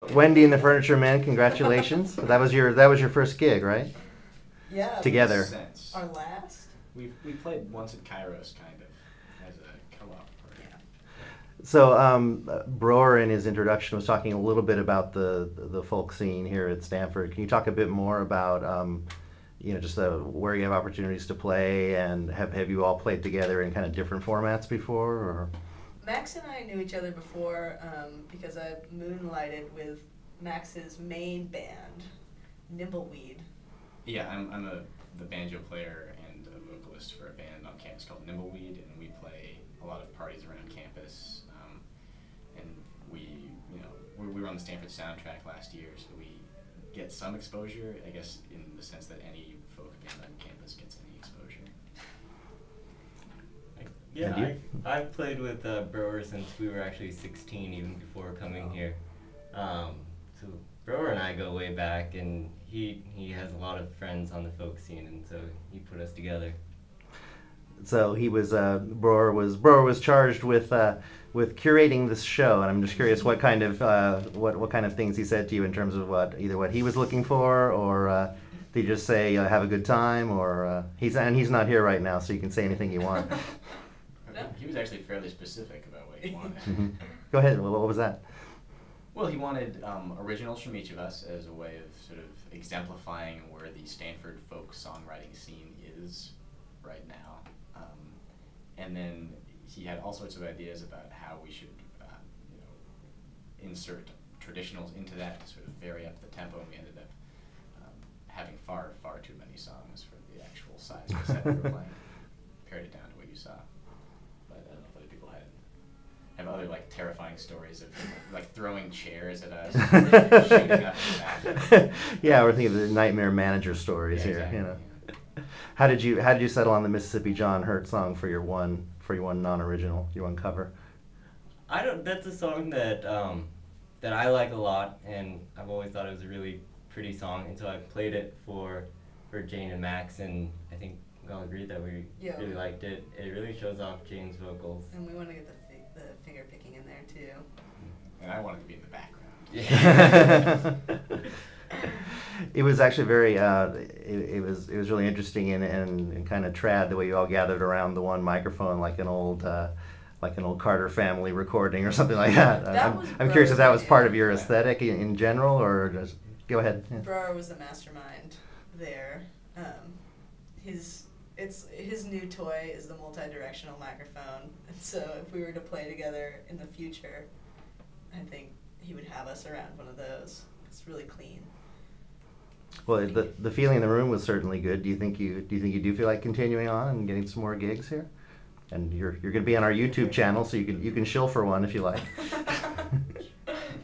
Wendy and the Furniture Men, congratulations. That was your first gig, right? Yeah. Together. Sense. Our last? We played once at Kairos, kind of, as a co-op. Yeah. So Broer in his introduction was talking a little bit about the folk scene here at Stanford. Can you talk a bit more about just where you have opportunities to play, and have you all played together in kind of different formats before? Or? Max and I knew each other before because I moonlighted with Max's main band, Nimbleweed. Yeah, I'm the banjo player and a vocalist for a band on campus called Nimbleweed, and we play a lot of parties around campus. And we were on the Stanford soundtrack last year, so we get some exposure, I guess, in the sense that any folk band on campus gets any exposure. Yeah, I've played with Broer since we were actually 16, even before coming here. So Broer and I go way back, and he has a lot of friends on the folk scene, and so he put us together. So he was Broer was charged with curating this show, and I'm just curious what kind of what kind of things he said to you in terms of either what he was looking for, or did he just say have a good time, or he's not here right now, so you can say anything you want. He was actually fairly specific about what he wanted. Mm-hmm. Go ahead. What was that? Well, he wanted originals from each of us as a way of sort of exemplifying where the Stanford folk songwriting scene is right now. And then he had all sorts of ideas about how we should insert traditionals into that to sort of vary up the tempo, and we ended up having far too many songs for the actual size of the set we were playing. Pared it down to what you saw. But I don't know if other people have other like terrifying stories of like throwing chairs at us, and shooting up in the back. Yeah, we're thinking of the nightmare manager stories here. Exactly, You know. How did you settle on the Mississippi John Hurt song for your one non-original, your one cover? That's a song that that I like a lot, and I've always thought it was a really pretty song, and so I played it for Jane and Max, and I think we all agreed that we really liked it. It really shows off Jane's vocals. And we want to get the finger picking in there too. And I wanted to be in the background. Yeah. It was actually very it was really interesting and kind of trad the way you all gathered around the one microphone like an old Carter family recording or something like that. I'm curious if that was part of your aesthetic in general, or just go ahead. Yeah. Broer was the mastermind there. His new toy is the multi-directional microphone, and so if we were to play together in the future, I think he would have us around one of those. It's really clean. Well, the feeling in the room was certainly good. Do you think you do feel like continuing on and getting some more gigs here? And you're going to be on our YouTube channel, so you can shill for one if you like.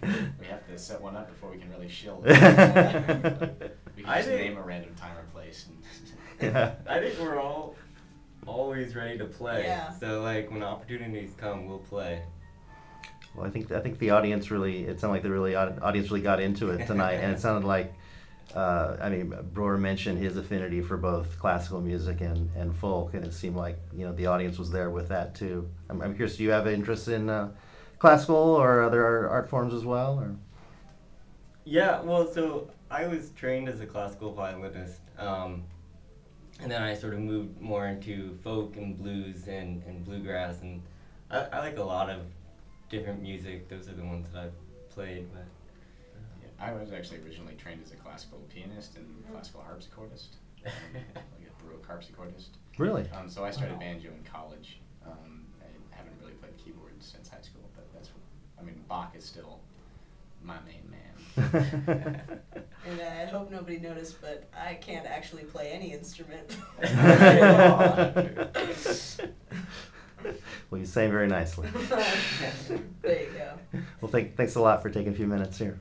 We have to set one up before we can really shill. We can just name a random time or place. Yeah. I think we're all always ready to play. Yeah. So like when opportunities come, we'll play. Well, I think the audience it sounded like the audience really got into it tonight, and it sounded like, Broer mentioned his affinity for both classical music and folk, and it seemed like the audience was there with that too. I'm curious, do you have an interest in classical or other art forms as well? Or? Yeah, well, so I was trained as a classical violinist, and then I sort of moved more into folk and blues and bluegrass, and I like a lot of different music. Those are the ones that I've played. But I was actually originally trained as a classical pianist and classical harpsichordist, like a Baroque harpsichordist. Really? So I started banjo in college. I haven't really played keyboards since high school, but Bach is still my main man. And I hope nobody noticed, but I can't actually play any instrument. Well, you sang very nicely. There you go. Well, thanks a lot for taking a few minutes here.